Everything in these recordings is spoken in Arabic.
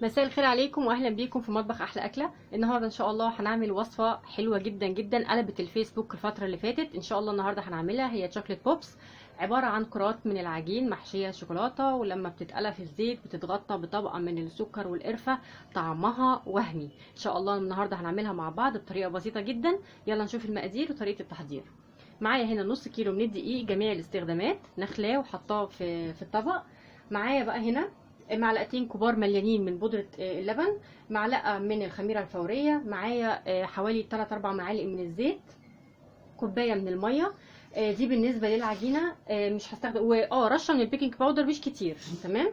مساء الخير عليكم واهلا بيكم في مطبخ احلى اكله. النهارده ان شاء الله هنعمل وصفه حلوه جدا جدا قلبت الفيسبوك الفتره اللي فاتت. ان شاء الله النهارده هنعملها، هي شوكليت بوبس، عباره عن كرات من العجين محشيه شوكولاته، ولما بتتقلى في الزيت بتتغطى بطبقه من السكر والقرفه. طعمها وهمي. ان شاء الله النهارده هنعملها مع بعض بطريقه بسيطه جدا. يلا نشوف المقادير وطريقه التحضير. معايا هنا نص كيلو من الدقيق جميع الاستخدامات، نخلاه وحطاه في الطبق. معايا بقى هنا معلقتين كبار مليانين من بودرة اللبن، معلقة من الخميرة الفورية، معايا حوالي 3-4 معالق من الزيت، كوباية من المية. دي بالنسبة للعجينة. مش هستخدم رشة من البيكنج باودر مش كتير. تمام.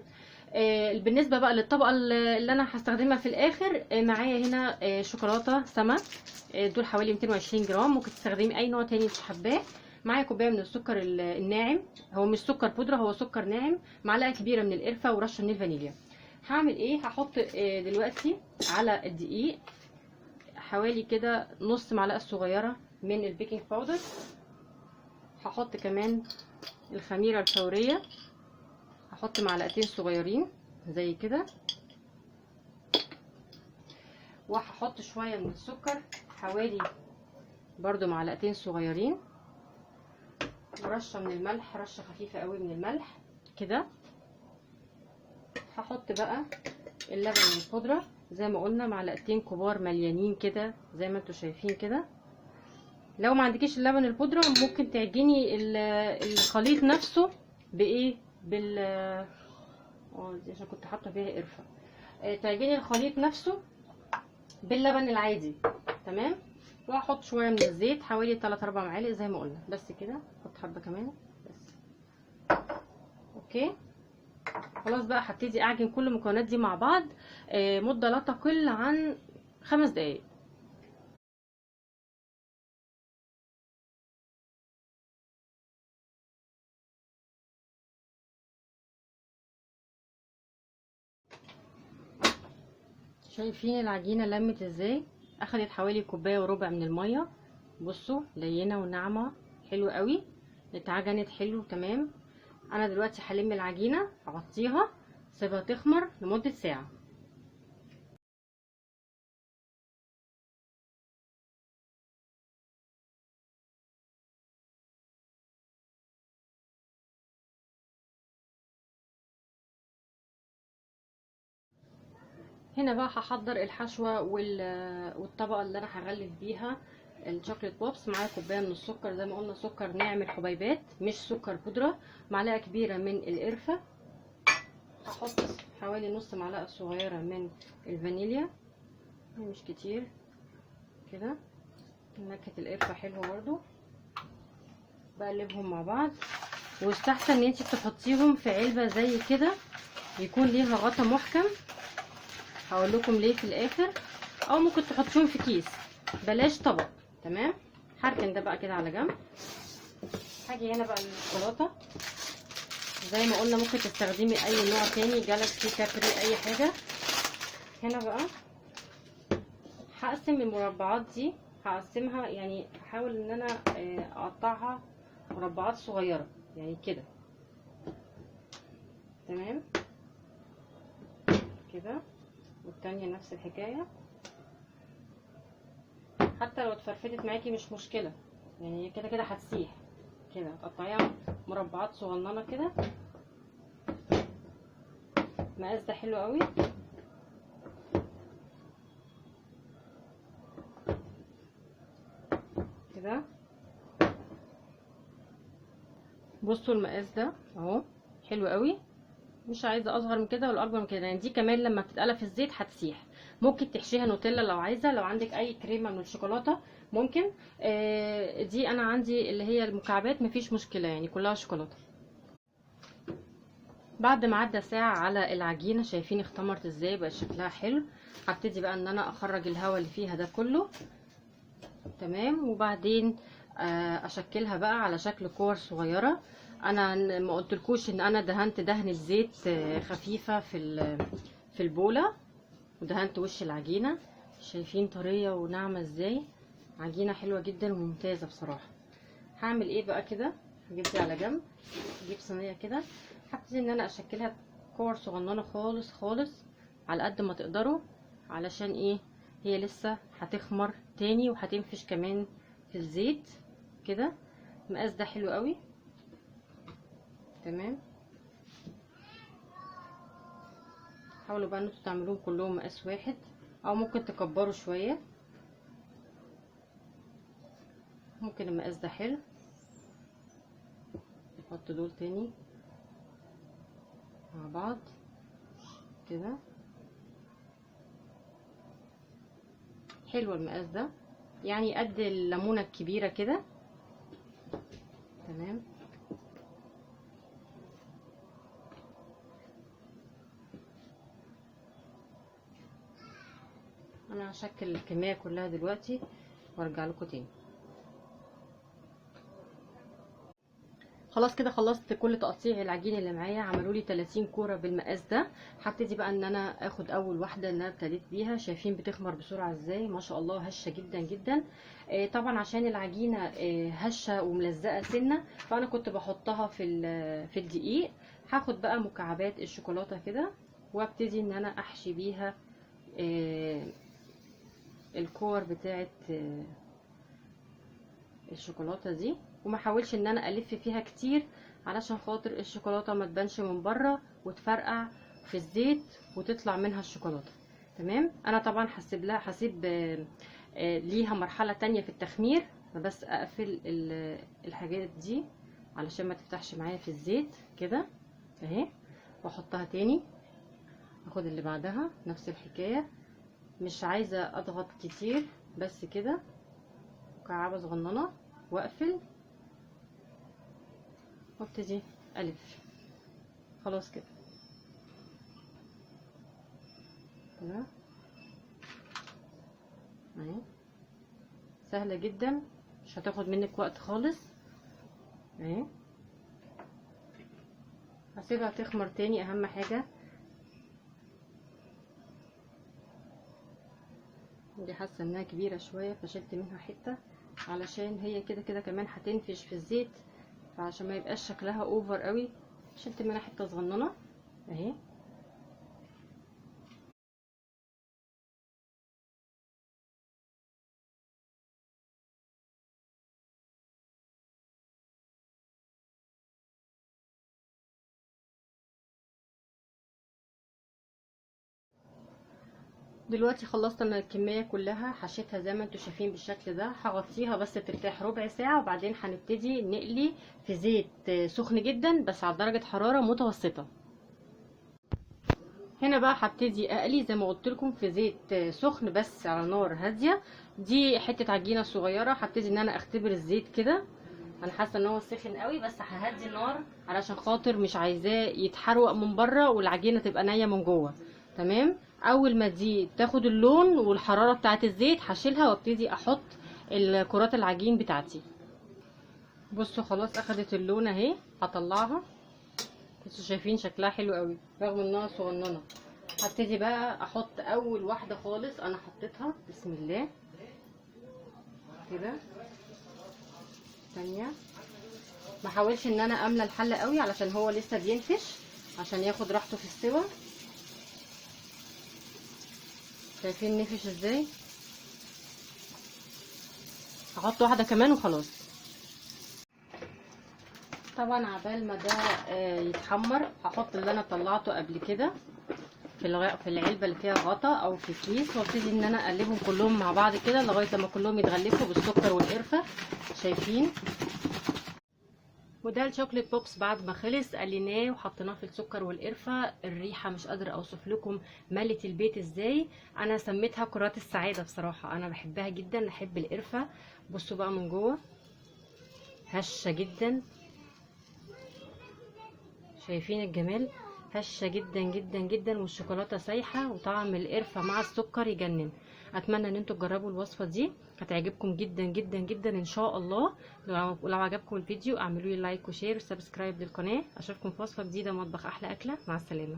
بالنسبة بقى للطبقة اللي انا هستخدمها في الاخر، معايا هنا شوكولاتة سما، دول حوالي 220 جرام. ممكن تستخدمي اي نوع تاني انت حباه. معايا كوبايه من السكر الناعم، هو مش سكر بودره، هو سكر ناعم، معلقه كبيره من القرفه، ورشه من الفانيليا. هعمل ايه؟ هحط دلوقتي على الدقيق حوالي كده نص معلقه صغيره من البيكنج باودر. هحط كمان الخميره الفوريه، هحط معلقتين صغيرين زي كده، وهحط شويه من السكر حوالي برضو معلقتين صغيرين، ورشه من الملح، رشه خفيفه قوي من الملح كده. هحط بقى اللبن البودره زي ما قلنا معلقتين كبار مليانين كده زي ما انتوا شايفين كده. لو ما عندكيش اللبن البودره ممكن تعجني الخليط نفسه بايه، دي عشان كنت حاطه فيها قرفه. تعجني الخليط نفسه باللبن العادي. تمام. وهحط شويه من الزيت حوالي 3-4 معالق زي ما قلنا، بس كده. احط حبه كمان بس. اوكي. خلاص بقى هبتدي اعجن كل المكونات دي مع بعض مده لا تقل عن 5 دقايق. شايفين العجينه لمت ازاي؟ اخدت حوالي كوبايه وربع من الميه. بصوا لينه وناعمه حلو قوي، اتعجنت حلو. تمام. انا دلوقتي هلم العجينه، اغطيها، سيبها تخمر لمده ساعه. هنا بقى هحضر الحشوه والطبقه اللي انا هغلف بيها الشوكليت بوبس. معايا كوبايه من السكر زي ما قلنا، سكر ناعم الحبيبات مش سكر بودره، معلقه كبيره من القرفه، هحط حوالي نص معلقه صغيره من الفانيليا مش كتير كده، نكهه القرفه حلوه برضو. بقلبهم مع بعض، ويستحسن ان انت تحطيهم في علبه زي كده يكون ليها غطا محكم، هقول لكم ليه في الاخر، او ممكن تحطيهم في كيس، بلاش طبق. تمام. هركن ده بقى كده على جنب. هاجي هنا بقى للشوكولاته زي ما قلنا، ممكن تستخدمي اي نوع تاني، جالاكسي، كابري، اي حاجه. هنا بقى هقسم المربعات دي، هقسمها يعني هحاول ان انا اقطعها مربعات صغيره يعني كده. تمام كده. والتانية نفس الحكايه، حتى لو اتفرفتت معاكي مش مشكله، يعني كده كده هتسيح كده. هتقطعيها مربعات صغننه كده. المقاس ده حلو قوي كده. بصوا المقاس ده اهو حلو قوي، مش عايزه اصغر من كده ولا اكبر من كده، يعني دي كمان لما بتتقلى في الزيت هتسيح. ممكن تحشيها نوتيلا لو عايزه، لو عندك اي كريمه من الشوكولاته ممكن. دي انا عندي اللي هي المكعبات مفيش مشكله، يعني كلها شوكولاته. بعد ما عدى ساعه على العجينه، شايفين اختمرت ازاي، بقى شكلها حلو. هبتدي بقى ان انا اخرج الهواء اللي فيها ده كله. تمام. وبعدين اشكلها بقى على شكل كور صغيره. انا ما قلتلكوش ان انا دهنت دهنه زيت خفيفه في البوله، ودهنت وش العجينه. شايفين طريه وناعمه ازاي؟ عجينه حلوه جدا وممتازه بصراحه. هعمل ايه بقى كده؟ هجيب دي على جنب، اجيب صينيه كده، هبتدي ان انا اشكلها كور صغننه خالص خالص على قد ما تقدروا، علشان ايه؟ هي لسه هتخمر تاني وهتنفش كمان في الزيت كده. المقاس ده حلو قوي. تمام. حاولوا بقى ان انتوا تعملوهم كلهم مقاس واحد، او ممكن تكبروا شويه، ممكن المقاس ده حلو. نحط دول تاني مع بعض كده. حلو المقاس ده، يعني قد الليمونه الكبيره كده. تمام. انا هشكل الكميه كلها دلوقتي وارجع لكم تاني. خلاص كده خلصت كل تقطيع العجين اللي معايا، عملوا لي 30 كوره بالمقاس ده. هبتدي بقى ان انا اخد اول واحده اللي انا ابتديت بيها. شايفين بتخمر بسرعه ازاي؟ ما شاء الله هشه جدا جدا. طبعا عشان العجينه هشه وملزقه سنه، فانا كنت بحطها في الدقيق. هاخد بقى مكعبات الشوكولاته كده وابتدي ان انا احشي بيها الكور بتاعه الشوكولاته دي. وما حاولش ان انا الف فيها كتير علشان خاطر الشوكولاته ما تبانش من بره وتفرقع في الزيت وتطلع منها الشوكولاته. تمام. انا طبعا هسيب ليها مرحله تانية في التخمير، بس اقفل الحاجات دي علشان ما تفتحش معايا في الزيت كده اهي، واحطها تاني. اخد اللي بعدها نفس الحكايه، مش عايزه اضغط كتير، بس كده مكعبه صغننه واقفل وابتدي الف. خلاص كده تمام اهي، سهله جدا، مش هتاخد منك وقت خالص اهي. هسيبها تخمر تاني. اهم حاجه دي حاسه انها كبيره شويه فشلت منها حته، علشان هي كده كده كمان هتنفش في الزيت، فعشان ما يبقاش شكلها اوفر قوي شلت منها حته صغننه اهي. دلوقتي خلصت انا الكميه كلها، حشيتها زي ما انتم شايفين بالشكل ده. هغطيها بس ترتاح ربع ساعه، وبعدين هنبتدي نقلي في زيت سخن جدا بس على درجه حراره متوسطه. هنا بقى هبتدي اقلي زي ما قلت لكم في زيت سخن بس على نار هاديه. دي حته عجينه صغيره، هبتدي ان انا اختبر الزيت كده. انا حاسه ان هو سخن قوي، بس ههدي النار علشان خاطر مش عايزاه يتحرق من بره والعجينه تبقى نيه من جوه. تمام. اول ما دي تاخد اللون والحراره بتاعه الزيت هشيلها وابتدي احط الكرات العجين بتاعتي. بصوا خلاص اخدت اللون اهي، هطلعها. انتوا شايفين شكلها حلو قوي رغم انها صغننه. هبتدي بقى احط اول واحده خالص انا حطيتها، بسم الله كده. ثانيه، ما حاولش ان انا املى الحله قوي علشان هو لسه بينفش، عشان ياخد راحته في السوا. شايفين نفش ازاي؟ هحط واحده كمان وخلاص. طبعا عبال ما ده يتحمر هحط اللي انا طلعته قبل كده في العلبه اللي فيها غطا او في كيس، وابتدي ان انا اقلبهم كلهم مع بعض كده لغايه ما كلهم يتغلفوا بالسكر والقرفه. شايفين؟ وده الشوكليت بوبس بعد ما خلص قليناه وحطيناه في السكر والقرفه. الريحه مش قادره اوصف لكم ملت البيت ازاي. انا سميتها كرات السعاده بصراحه، انا بحبها جدا، احب القرفه. بصوا بقى من جوه هشه جدا، شايفين الجمال؟ هشه جدا جدا جدا، والشوكولاته سايحه وطعم القرفه مع السكر يجنن. اتمنى ان انتوا تجربوا الوصفه دي، هتعجبكم جدا جدا جدا ان شاء الله. لو عجبكم الفيديو اعملوا لي لايك وشير وسبسكرايب للقناه. اشوفكم في وصفه جديده مطبخ احلى اكله. مع السلامه.